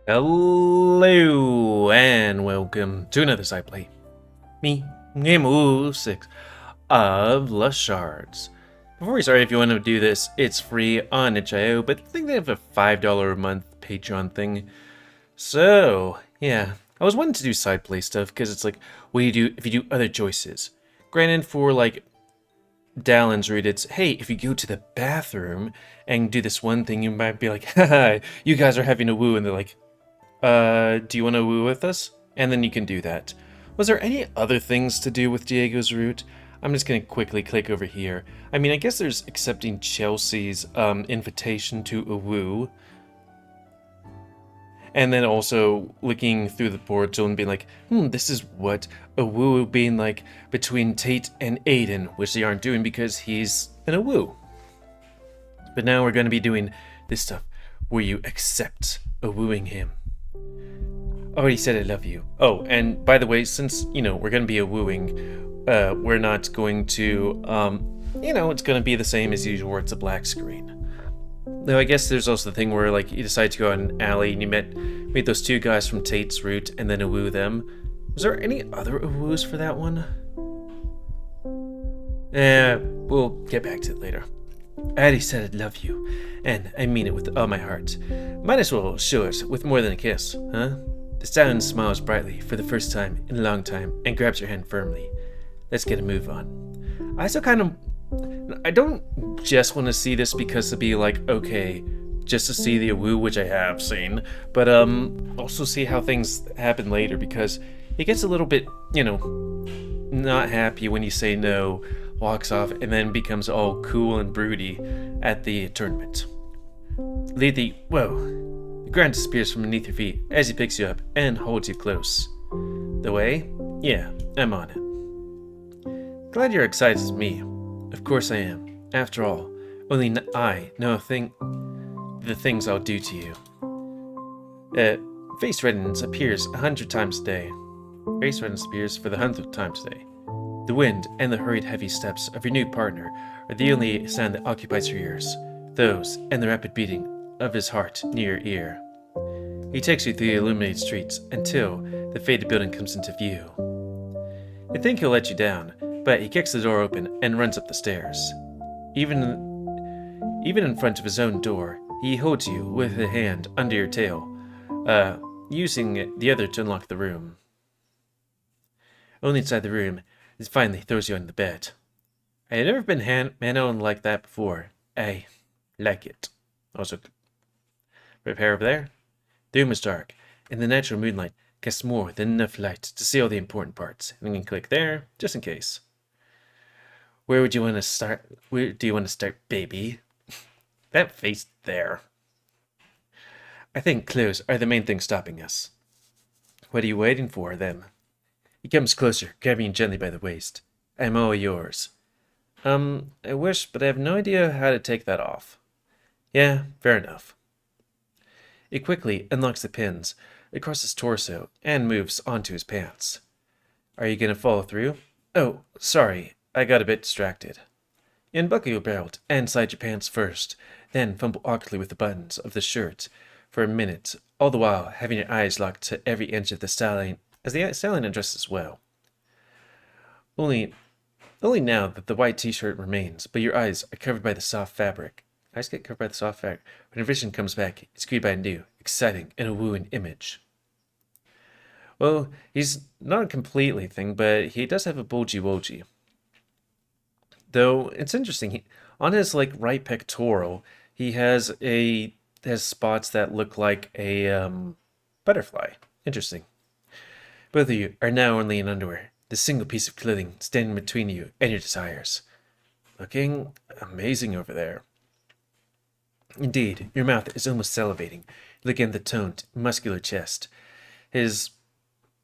Hello and welcome to another side play. Me, GamerWolfSix of the Shards. Before we start, if you want to do this, it's free on itch.io, but I think they have a $5 a month Patreon thing. So, yeah, I was wanting to do side play stuff because it's like, what do you do if you do other choices? Granted, for like Dallin's route, it's, hey, if you go to the bathroom and do this one thing, you might be like, haha, you guys are having a woo, and they're like, do you want to woo with us? And then you can do that. Was there any other things to do with Diego's route? I'm just going to quickly click over here. I mean, I guess there's accepting Chelsea's invitation to a woo. And then also looking through the portal and being like, this is what a woo being like between Tate and Aiden, which they aren't doing because he's in a woo. But now we're going to be doing this stuff where you accept a wooing him. Already said I love you. Oh, and by the way, since, we're going to be a wooing, we're not going to, it's going to be the same as usual where it's a black screen. Though I guess there's also the thing where, like, you decide to go on an alley and you meet those two guys from Tate's route and then woo them. Was there any other woos for that one? We'll get back to it later. I already said I love you, and I mean it with all my heart. Might as well show it with more than a kiss, huh? The stallion smiles brightly for the first time in a long time and grabs your hand firmly. Let's get a move on. I don't just want to see this because to be like, okay, just to see the woo, which I have seen, but also see how things happen later because it gets a little bit, not happy when you say no, walks off, and then becomes all cool and broody at the tournament. Whoa. The ground disappears from beneath your feet as he picks you up and holds you close. The way? Yeah, I'm on it. Glad you're excited as me. Of course I am. After all, only I know the things I'll do to you. Face redness appears 100 times a day. Face redness appears for the 100th time today. The wind and the hurried heavy steps of your new partner are the only sound that occupies your ears. Those and the rapid beating of his heart near your ear. He takes you through the illuminated streets until the faded building comes into view. You think he'll let you down, but he kicks the door open and runs up the stairs. Even in front of his own door, he holds you with a hand under your tail, using the other to unlock the room. Only inside the room, he finally throws you on the bed. I had never been handled like that before. I like it. Also, prepare over there. The room is dark, and the natural moonlight casts more than enough light to see all the important parts. And you can click there, just in case. Where do you want to start, baby? That face there. I think clothes are the main thing stopping us. What are you waiting for, then? He comes closer, grabbing you gently by the waist. I'm all yours. I wish, but I have no idea how to take that off. Yeah, fair enough. He quickly unlocks the pins across his torso and moves onto his pants. Are you gonna follow through? Oh, sorry, I got a bit distracted. You unbuckle your belt and slide your pants first, then fumble awkwardly with the buttons of the shirt for a minute, all the while having your eyes locked to every inch of the stallion as the stallion undresses well. Only now that the white t-shirt remains, but your eyes are covered by the soft fabric. Eyes get covered by the soft fabric. When your vision comes back, it's greeted by a new, exciting, and a wooing image. Well, he's not a completely thing, but he does have a bulgy woggy. Though it's interesting, on his right pectoral, he has spots that look like a butterfly. Interesting. Both of you are now only in underwear, the single piece of clothing standing between you and your desires. Looking amazing over there. Indeed, your mouth is almost salivating, looking at the toned, muscular chest, his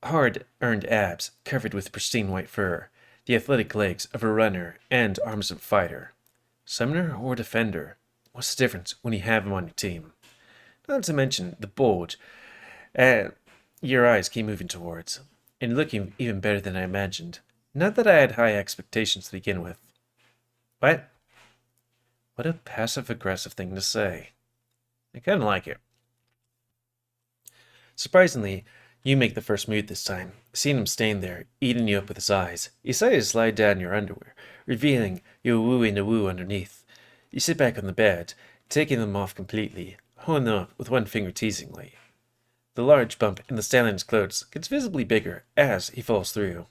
hard-earned abs covered with pristine white fur, the athletic legs of a runner and arms of a fighter. Summoner or defender? What's the difference when you have him on your team? Not to mention the bulge your eyes keep moving towards, and looking even better than I imagined. Not that I had high expectations to begin with. What? What a passive-aggressive thing to say. I kinda like it. Surprisingly, you make the first move this time, seeing him staying there, eating you up with his eyes. You decide to slide down your underwear, revealing your woo in a woo underneath. You sit back on the bed, taking them off completely, holding them up with one finger teasingly. The large bump in the stallion's clothes gets visibly bigger as he falls through.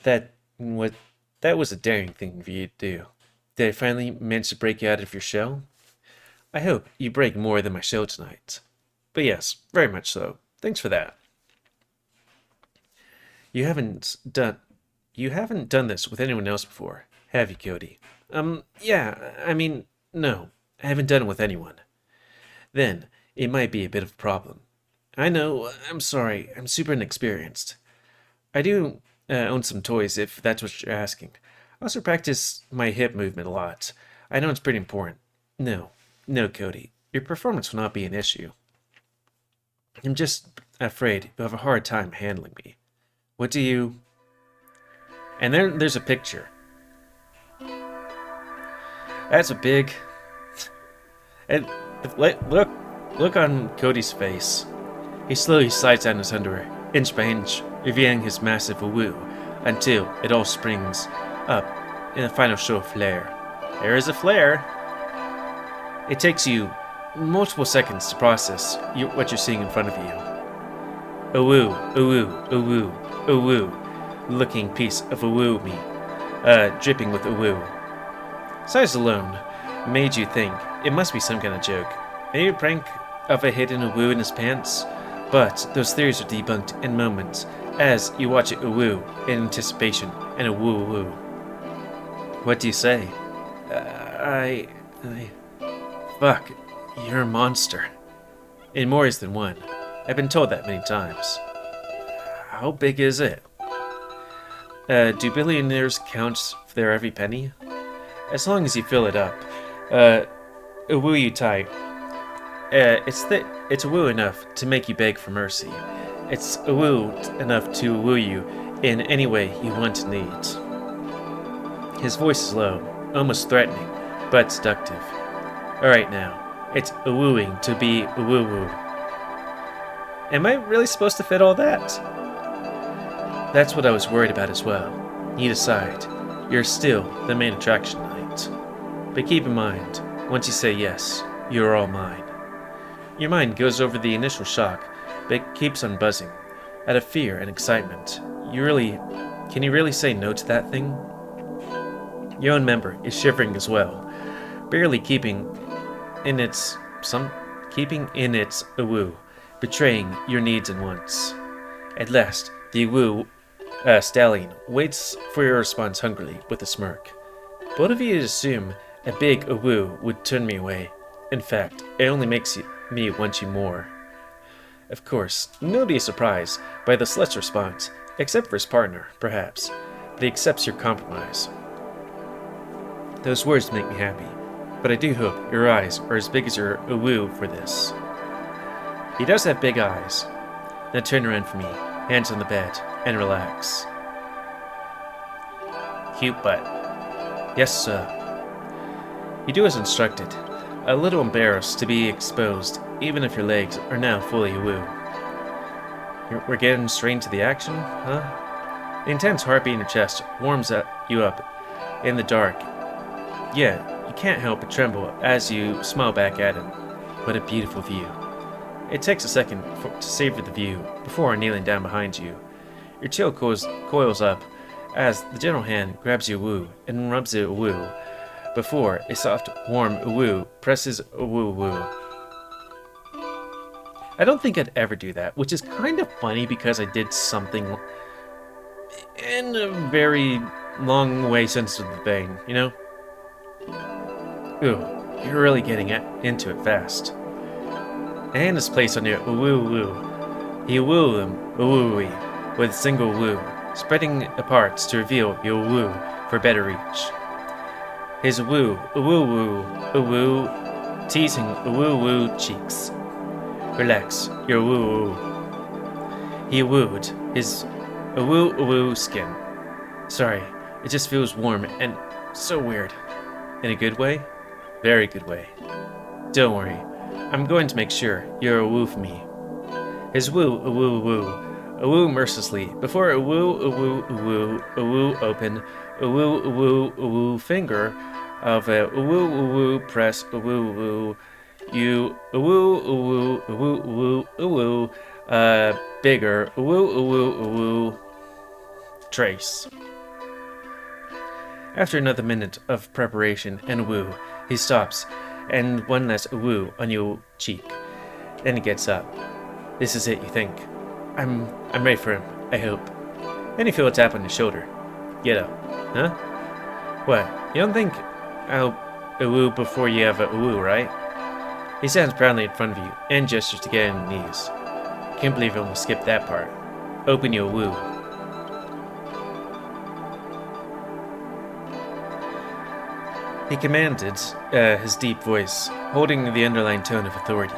That was a daring thing for you to do. Did I finally manage to break you out of your shell? I hope you break more than my shell tonight. But yes, very much so. Thanks for that. You haven't done this with anyone else before, have you, Cody? Yeah, I mean, no, I haven't done it with anyone. Then, it might be a bit of a problem. I know, I'm sorry, I'm super inexperienced. I do own some toys, if that's what you're asking. I also practice my hip movement a lot. I know it's pretty important. No, Cody, your performance will not be an issue. I'm just afraid you'll have a hard time handling me. What do you... And there's a picture. That's a big... And look on Cody's face. He slowly slides down his underwear, inch by inch, revealing his massive woo, until it all springs up in a final show of flair. There is a flare. It takes you multiple seconds to process what you're seeing in front of you. A woo, looking piece of a woo me, dripping with a woo. Size alone made you think it must be some kind of joke. Maybe a prank of a hidden a woo in his pants? But those theories are debunked in moments as you watch it a woo in anticipation and a woo. What do you say? Fuck, you're a monster. In more ways than one. I've been told that many times. How big is it? Do billionaires count for their every penny? As long as you fill it up. Woo you tight. It's a woo enough to make you beg for mercy. It's a woo enough to woo you in any way you want and need. His voice is low, almost threatening, but seductive. Alright now, it's a wooing to be a woo-woo. Am I really supposed to fit all that? That's what I was worried about as well. You decide, you're still the main attraction tonight. But keep in mind, once you say yes, you're all mine. Your mind goes over the initial shock, but it keeps on buzzing, out of fear and excitement. Can you really say no to that thing? Your own member is shivering as well, barely keeping in its woo, betraying your needs and wants. At last, the woo stallion waits for your response hungrily with a smirk. Both of you assume a big woo would turn me away. In fact, it only makes me want you more. Of course, nobody is surprised by the slut's response, except for his partner, perhaps, but he accepts your compromise. Those words make me happy, but I do hope your eyes are as big as your woo for this. He does have big eyes. Now turn around for me, hands on the bed, and relax. Cute butt. Yes, sir. You do as instructed, a little embarrassed to be exposed, even if your legs are now fully woo. We're getting straight into the action, huh? The intense heartbeat in your chest warms you up in the dark. Yeah, you can't help but tremble as you smile back at him. What a beautiful view. It takes a second to savor the view before kneeling down behind you. Your chill coils up as the gentle hand grabs your woo and rubs it a woo before a soft, warm woo presses a woo. I don't think I'd ever do that, which is kind of funny because I did something in a very long way since the vein, you know? Ooh, you're really getting into it fast. A hand is placed on your woo. You woo them woo-wee with a single woo, spreading apart to reveal your woo for better reach. His woo, teasing woo cheeks. Relax your woo. He wooed his woo skin. Sorry, it just feels warm and so weird. In a good way? Very good way. Don't worry, I'm going to make sure you're a woo for me. His woo, a woo, woo. A woo mercilessly. Before a woo, a woo, a woo, a woo open, a woo, a woo, a woo finger of a woo, press, a woo, you, a woo, a woo, bigger, a woo, trace. After another minute of preparation and a woo, he stops, and one last woo on your cheek. Then he gets up. This is it, you think. I'm ready for him, I hope. Then you feel a tap on your shoulder. Get up. Huh? What? You don't think I'll woo before you have a woo, right? He stands proudly in front of you and gestures to get on your knees. Can't believe I almost skipped that part. Open your woo. He commanded, his deep voice, holding the underlying tone of authority.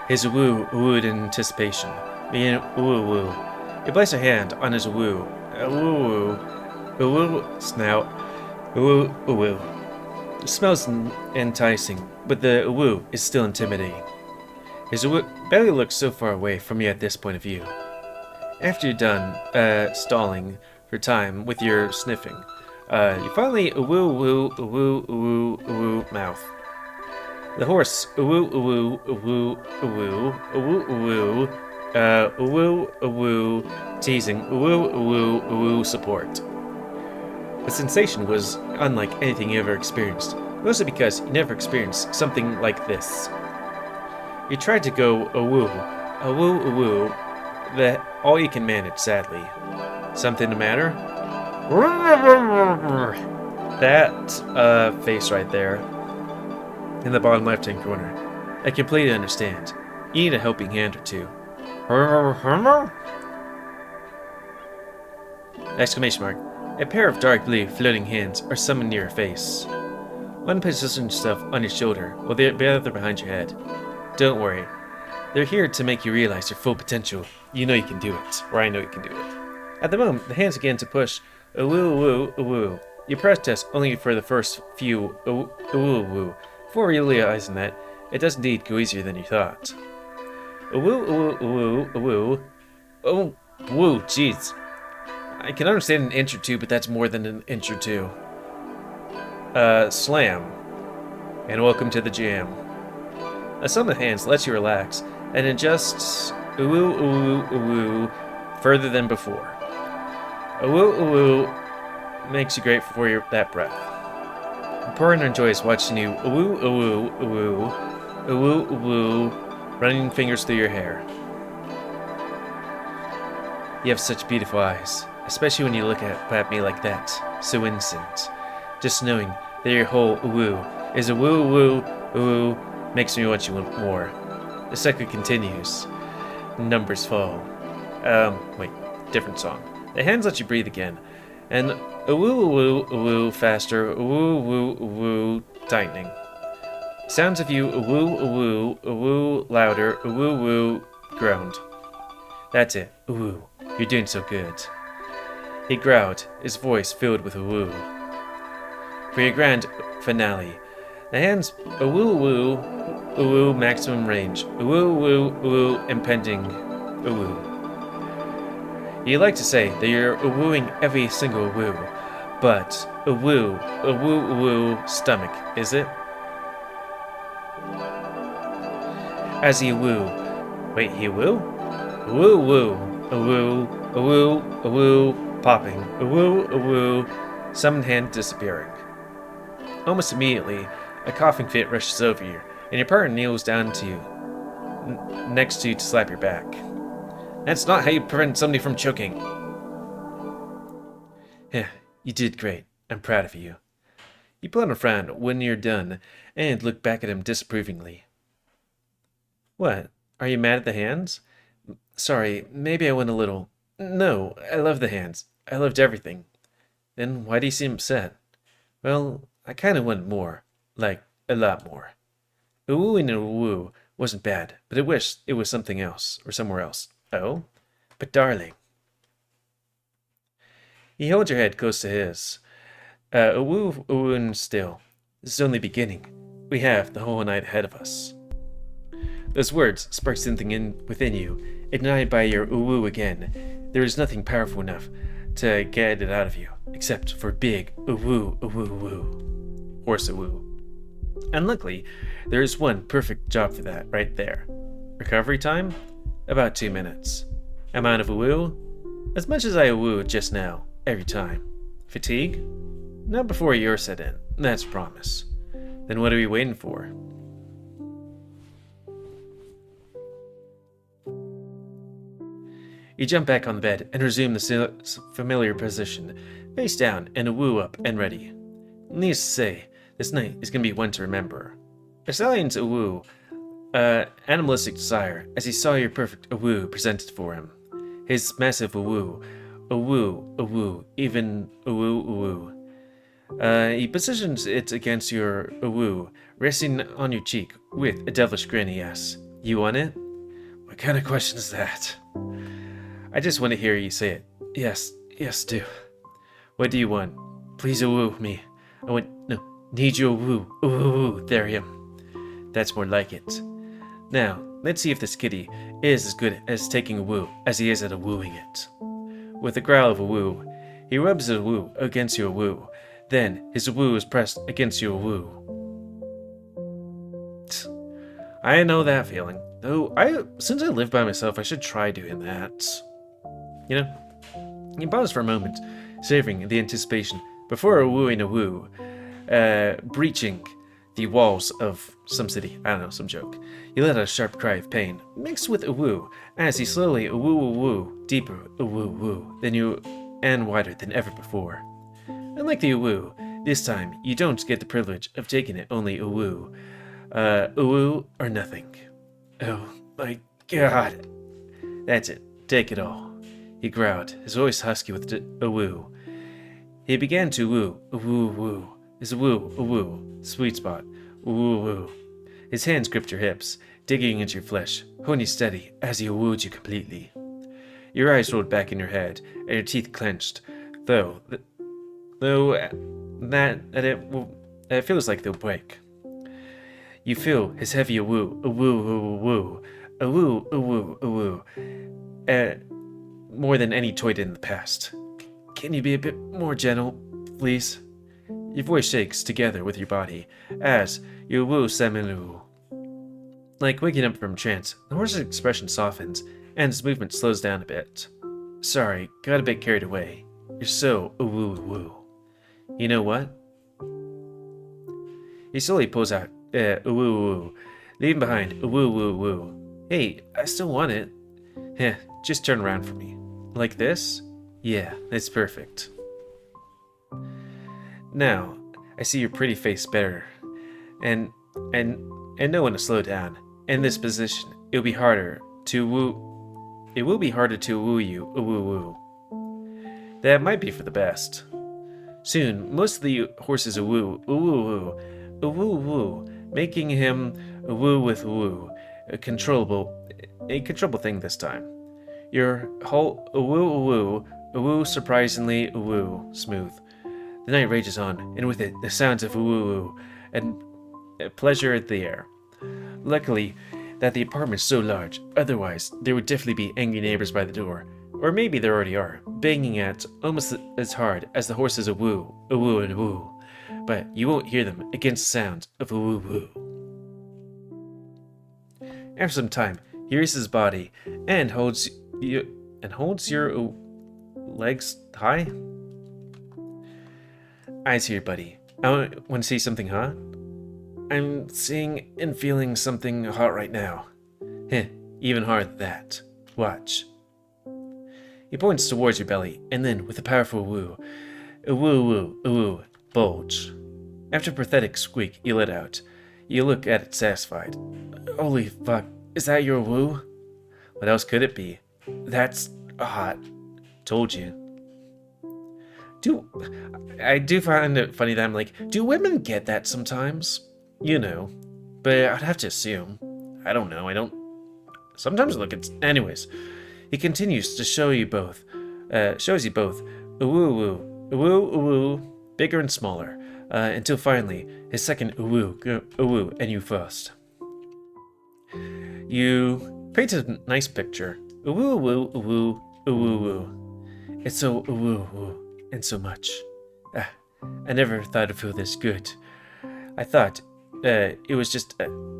His woo wooed in anticipation, being woo woo. He placed a hand on his woo, woo snout, woo. It smells enticing, but the woo is still intimidating. His belly looks so far away from you at this point of view. After you're done stalling for time with your sniffing, you finally woo mouth. The horse woo teasing woo support. The sensation was unlike anything you ever experienced, mostly because you never experienced something like this. You tried to go a woo, that all you can manage, sadly. Something the matter? That face right there, in the bottom left-hand corner. I completely understand. You need a helping hand or two. Exclamation mark. A pair of dark blue floating hands are summoned near your face. One positions itself on your shoulder, while the other behind your head. Don't worry. They're here to make you realize your full potential. You know you can do it, or I know you can do it. At the moment, the hands begin to push a woo. You press test only for the first few a woo, before realizing that it does indeed go easier than you thought. A woo. Oh, woo, jeez. I can understand an inch or two, but that's more than an inch or two. Slam. And welcome to the jam. A sum of hands lets you relax and adjusts woo further than before. A woo makes you grateful for that breath. The partner enjoys watching you woo, running fingers through your hair. You have such beautiful eyes, especially when you look at me like that, so innocent. Just knowing that your whole woo is a woo makes me want you more. The cycle continues. Numbers fall. Wait, different song. The hands let you breathe again, and a woo faster, a woo tightening. Sounds of you a woo louder, a woo groaned. That's it, a woo. You're doing so good. He growled, his voice filled with a woo. For your grand finale, the hands a woo maximum range, a woo impending a woo. You like to say that you're wooing every single woo, but a woo stomach, is it? As he woo, wait, he woo? A woo, popping, a woo, summoned hand disappearing. Almost immediately, a coughing fit rushes over you, and your partner kneels down to you, next to you to slap your back. That's not how you prevent somebody from choking. Yeah, you did great. I'm proud of you. You put on a frown when you're done, and look back at him disapprovingly. What? Are you mad at the hands? Sorry, maybe I went a little... No, I love the hands. I loved everything. Then why do you seem upset? Well, I kind of wanted more. Like, a lot more. A woo and a woo wasn't bad, but I wished it was something else, or somewhere else. Oh? But darling. He held your head close to his. A woo still. This is only beginning. We have the whole night ahead of us. Those words spark something within you, ignited by your OWO again. There is nothing powerful enough to get it out of you, except for big OWO, OWO, OWO. Horse OWO. And luckily, there is one perfect job for that right there. Recovery time? About 2 minutes. Amount of OWO? As much as I OWO just now, every time. Fatigue? Not before you're set in, that's a promise. Then what are we waiting for? You jump back on the bed and resume the familiar position, face down and OWO up and ready. Needless to say, this night is going to be one to remember. Astalion's OWO, animalistic desire, as he saw your perfect OWO presented for him. His massive OWO, even OWO. He positions it against your OWO, resting on your cheek with a devilish grin. He asks, "You want it?" What kind of question is that? I just want to hear you say it. Yes, do. What do you want? Please OWO me. Need you OWO, Therium. That's more like it. Now, let's see if this kitty is as good as taking OWO as he is at OWOing it. With a growl of OWO, he rubs his OWO against your OWO. Then, his OWO is pressed against your OWO. I know that feeling. Though, since I live by myself, I should try doing that. You know? You pause for a moment, savoring the anticipation before OWOing OWO, breaching the walls of some city. I don't know, some joke. You let out a sharp cry of pain, mixed with OWO, as he slowly OWO, deeper OWO than you and wider than ever before. Unlike the OWO, this time you don't get the privilege of taking it, only OWO. OWO or nothing. Oh my god. That's it. Take it all. He growled, his voice husky with OWO. He began to OWO. His OWO, sweet spot, OWO. His hands gripped your hips, digging into your flesh, holding you steady as he OWO'd you completely. Your eyes rolled back in your head, and your teeth clenched, though it feels like they'll break. You feel his heavy OWO, more than any toy did in the past. Can you be a bit more gentle, please? Your voice shakes together with your body as you OWO seminu. Like waking up from trance, the horse's expression softens and his movement slows down a bit. Sorry, got a bit carried away. You're so OWO. You know what? He slowly pulls out OWO, leaving behind OWO. Hey, I still want it. Heh, just turn around for me. Like this? Yeah, that's perfect. Now, I see your pretty face better. And know when to slow down. In this position, it will be harder to woo you, OWO. That might be for the best. Soon, most of the horses OWO, making him OWO with OWO, a controllable thing this time. Your whole OWO surprisingly OWO smooth. The night rages on, and with it, the sounds of OWO and pleasure at the air. Luckily, that the apartment is so large, otherwise there would definitely be angry neighbors by the door, or maybe there already are, banging at almost as hard as the horses OWO and OWO, but you won't hear them against the sound of OWO. After some time, he raises his body and holds your legs high. Eyes here, buddy. I want to see something hot. I'm seeing and feeling something hot right now. Heh, even harder than that. Watch. He points towards your belly, and then, with a powerful OWO, bulge. After a pathetic squeak, you let out. You look at it satisfied. Holy fuck, is that your OWO? What else could it be? That's hot. Told you. I do find it funny that I'm like, do women get that sometimes? You know, but I'd have to assume. I don't know, sometimes look at, anyways. He continues to shows you both, OWO, bigger and smaller, until finally, his second OWO, and you first. You painted a nice picture. Woo woo woo woo woo. It's so woo woo and so much. I never thought it'd feel this good. I thought it was just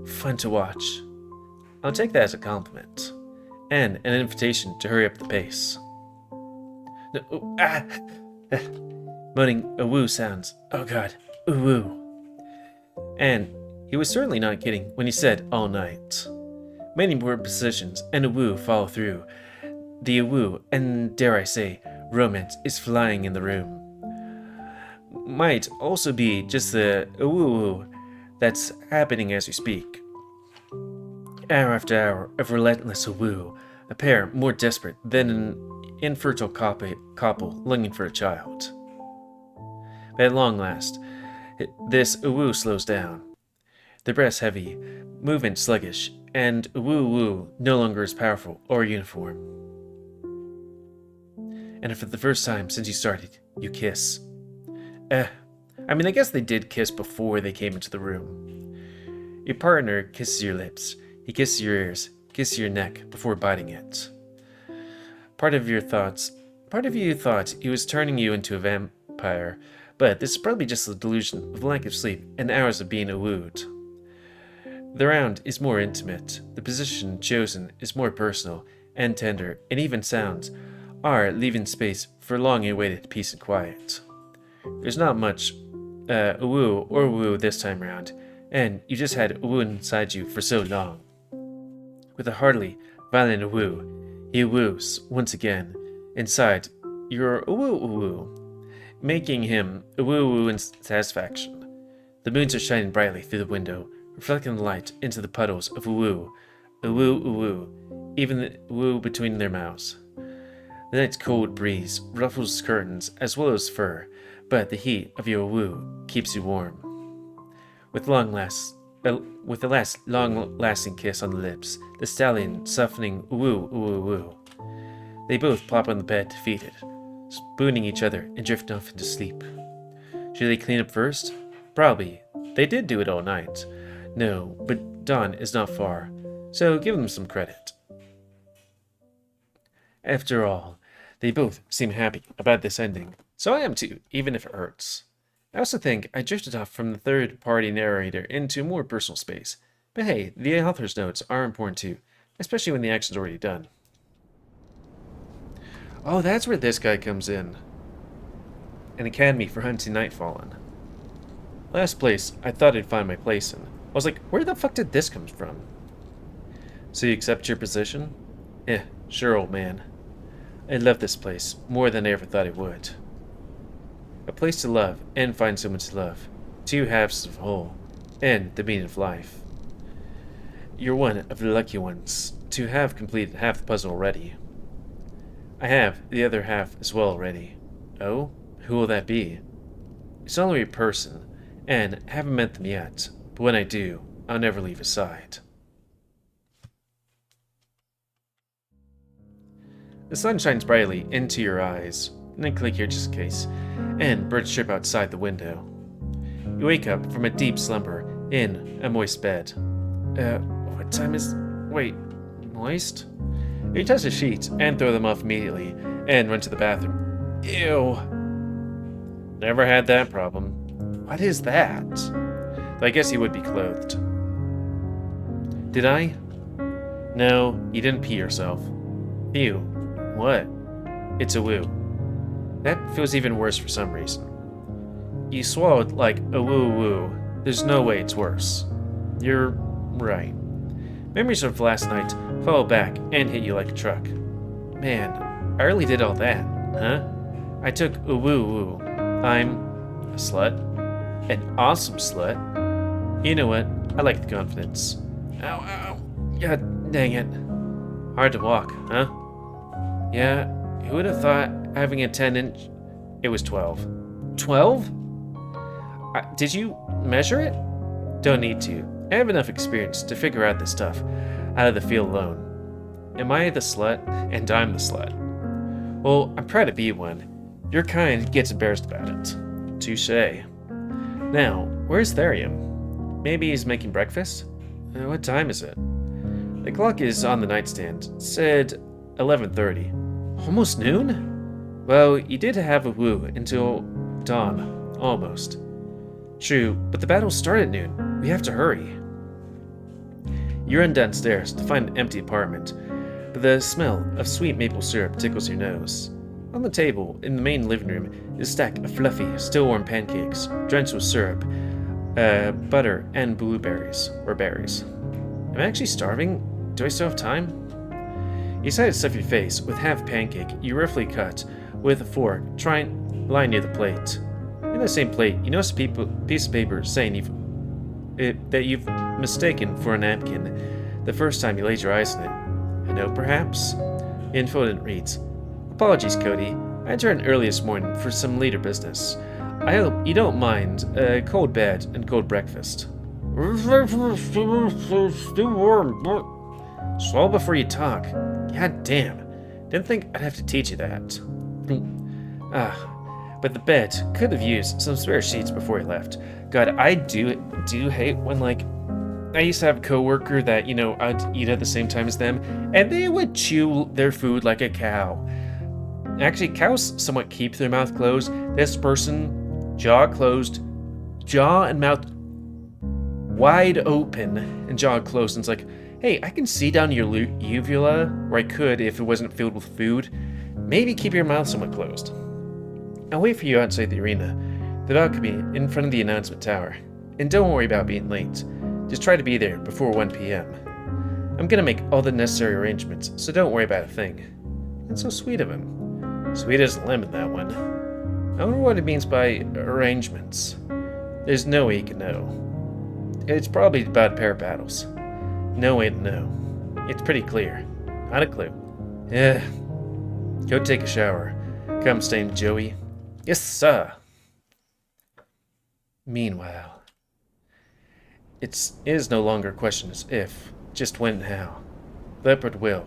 fun to watch. I'll take that as a compliment and an invitation to hurry up the pace. Moaning woo sounds. Oh god, woo. And he was certainly not kidding when he said all night. Many more positions and a woo follow through. The woo and, dare I say, romance is flying in the room. Might also be just the woo that's happening as we speak. Hour after hour of relentless woo, a pair more desperate than an infertile couple longing for a child. But at long last, this woo slows down. The breaths heavy, movement sluggish, and woo no longer as powerful or uniform. And for the first time since you started, you kiss. I guess they did kiss before they came into the room. Your partner kisses your lips, he kisses your ears, kisses your neck before biting it. Part of you thought he was turning you into a vampire, but this is probably just the delusion of lack of sleep and hours of being wooed. The round is more intimate, the position chosen is more personal and tender, and even sounds are leaving space for long-awaited peace and quiet. There's not much woo this time round, and you just had woo inside you for so long. With a heartily violent woo, he woos once again inside your woo, making him woo in satisfaction. The moons are shining brightly through the window, reflecting the light into the puddles of woo, even the woo between their mouths. The night's cold breeze ruffles curtains as well as fur, but the heat of your woo keeps you warm. With the last long-lasting kiss on the lips, the stallion softening woo. They both plop on the bed, defeated, spooning each other and drift off into sleep. Should they clean up first? Probably. They did do it all night. No, but dawn is not far, so give them some credit. After all, they both seem happy about this ending, so I am too, even if it hurts. I also think I drifted off from the third-party narrator into more personal space, but hey, the author's notes are important too, especially when the action's already done. Oh, that's where this guy comes in. An academy for hunting Nightfallen. Last place I thought I'd find my place in. I was like, where the fuck did this come from? So you accept your position? Sure, old man. I love this place more than I ever thought I would. A place to love and find someone to love. Two halves of a whole, and the meaning of life. You're one of the lucky ones to have completed half the puzzle already. I have the other half as well already. Oh? Who will that be? It's only a person, and haven't met them yet, but when I do, I'll never leave his side. The sun shines brightly into your eyes, and then click here just in case, and birds chirp outside the window. You wake up from a deep slumber in a moist bed. What time is... Wait, moist? You touch the sheets and throw them off immediately, and run to the bathroom. Ew. Never had that problem. What is that? Though I guess he would be clothed. Did I? No, you didn't pee yourself. Ew. What? It's a woo. That feels even worse for some reason. You swallowed like a woo. There's no way it's worse. You're right. Memories of last night fall back and hit you like a truck. Man, I really did all that, huh? I took a woo. I'm a slut. An awesome slut. You know what? I like the confidence. Ow. God dang it. Hard to walk, huh? Yeah, who would have thought having a 10-inch... It was 12. 12? Did you measure it? Don't need to. I have enough experience to figure out this stuff out of the field alone. Am I the slut? And I'm the slut. Well, I'm proud to be one. Your kind gets embarrassed about it. Touché. Now, where's Therium? Maybe he's making breakfast? What time is it? The clock is on the nightstand. It said 11:30. Almost noon? Well, you did have a woo until dawn. Almost. True, but the battle started at noon. We have to hurry. You run downstairs to find an empty apartment, but the smell of sweet maple syrup tickles your nose. On the table, in the main living room, is a stack of fluffy, still warm pancakes, drenched with syrup, butter, and blueberries, or berries. Am I actually starving? Do I still have time? You decide to stuff your face with half a pancake you roughly cut with a fork, lying near the plate. In the same plate, you notice a piece of paper saying that you've mistaken for a napkin the first time you laid your eyes on it. A note, perhaps? The info didn't read. Apologies, Cody. I returned early this morning for some later business. I hope you don't mind a cold bed and cold breakfast. Still warm. Swallow before you talk. God damn. Didn't think I'd have to teach you that. But the bed could have used some spare sheets before he left. God, I do hate when, like, I used to have a coworker that, you know, I'd eat at the same time as them, and they would chew their food like a cow. Actually, cows somewhat keep their mouth closed. This person, jaw closed, jaw and mouth wide open, and jaw closed, and it's like, hey, I can see down your uvula, or I could if it wasn't filled with food. Maybe keep your mouth somewhat closed. I'll wait for you outside the arena, the balcony in front of the announcement tower. And don't worry about being late. Just try to be there before 1 p.m. I'm gonna make all the necessary arrangements, so don't worry about a thing. And so sweet of him. Sweet as a lemon, that one. I wonder what it means by arrangements. There's no way you can know. It's probably about a pair of paddles. No way to know. It's pretty clear. Not a clue. Go take a shower. Come stain, Joey. Yes, sir. Meanwhile, it is no longer a question as if, just when and how. Leopard will,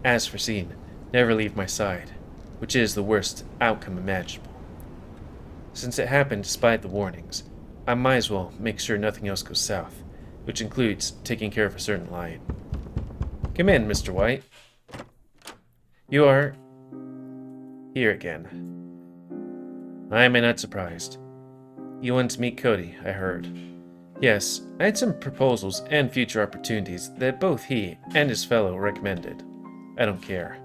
as foreseen, never leave my side, which is the worst outcome imaginable. Since it happened despite the warnings, I might as well make sure nothing else goes south, which includes taking care of a certain lion. Come in, Mr. White. You are here again. I am not surprised. You want to meet Cody, I heard. Yes, I had some proposals and future opportunities that both he and his fellow recommended. I don't care.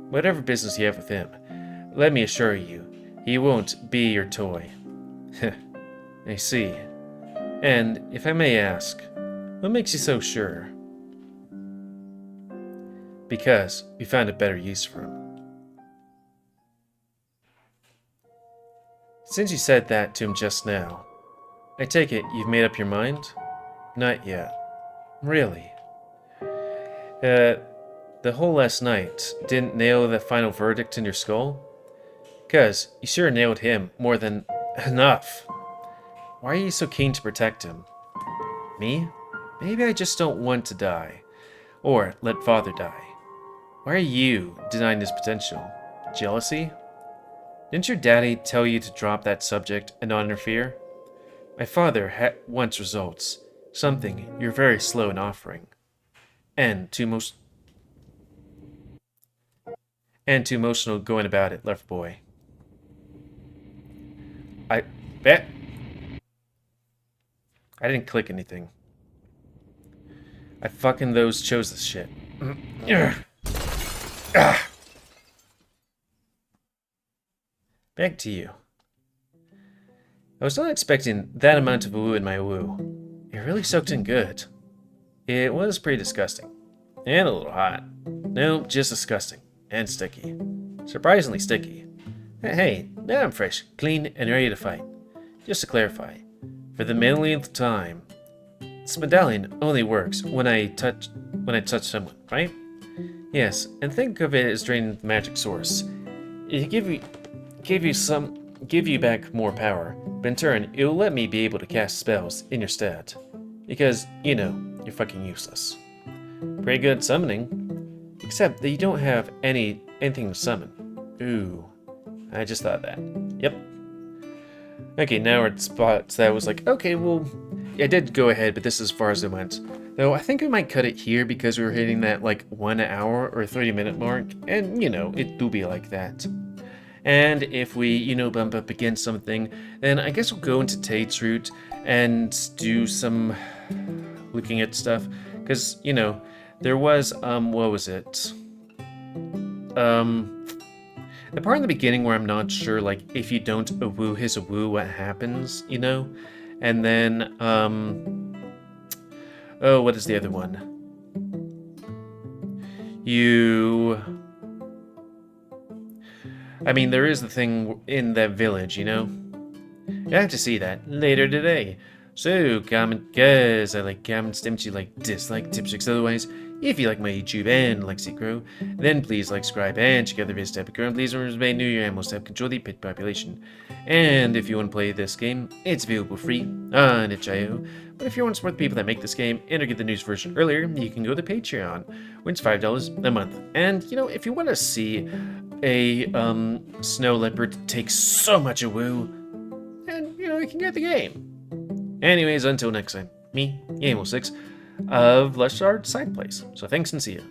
Whatever business you have with him, let me assure you, he won't be your toy. I see. And, if I may ask, what makes you so sure? Because we found a better use for him. Since you said that to him just now, I take it you've made up your mind? Not yet. Really? The whole last night didn't nail the final verdict in your skull? 'Cause you sure nailed him more than enough. Why are you so keen to protect him? Me? Maybe I just don't want to die. Or let Father die. Why are you denying his potential? Jealousy? Didn't your daddy tell you to drop that subject and not interfere? My father wants results. Something you're very slow in offering. And too emotional going about it, left boy. I bet. I didn't click anything. I fucking chose this shit. Back to you. I was not expecting that amount of woo in my woo. It really soaked in good. It was pretty disgusting. And a little hot. No, just disgusting. And sticky. Surprisingly sticky. Hey, now I'm fresh, clean, and ready to fight. Just to clarify, for the millionth time, this medallion only works when I touch someone, right? Yes, and think of it as draining the magic source. It give you back more power, but in turn, it will let me be able to cast spells in your stead. Because, you know, you're fucking useless. Pretty good at summoning. Except that you don't have anything to summon. Ooh. I just thought that. Yep. Okay, now we're at spots that I was like, okay, well, I did go ahead, but this is as far as it went. Though I think we might cut it here because we were hitting that like 1 hour or 30-minute mark, and you know, it do be like that. And if we, you know, bump up against something, then I guess we'll go into Tate's route and do some looking at stuff. Because, you know, there was, what was it? The part in the beginning where I'm not sure, like, if you don't OWO his OWO, what happens, you know? And then, oh, what is the other one? I mean, there is the thing in that village, you know? You have to see that later today. So, comment, guys, I like comments, damage you like, dislike, tips, tricks, otherwise. If you like my YouTube and like to grow, then please like, subscribe, and check out the videos to grow. And please remember to remain new your animals to help control the pet population. And if you want to play this game, it's available free on itch.io. But if you want to support the people that make this game and or get the news version earlier, you can go to Patreon, when it's $5 a month. And you know, if you want to see a snow leopard take so much OWO, then you know you can get the game. Anyways, until next time, me, GamerWolfSix, of Shards Side Place. So thanks and see ya.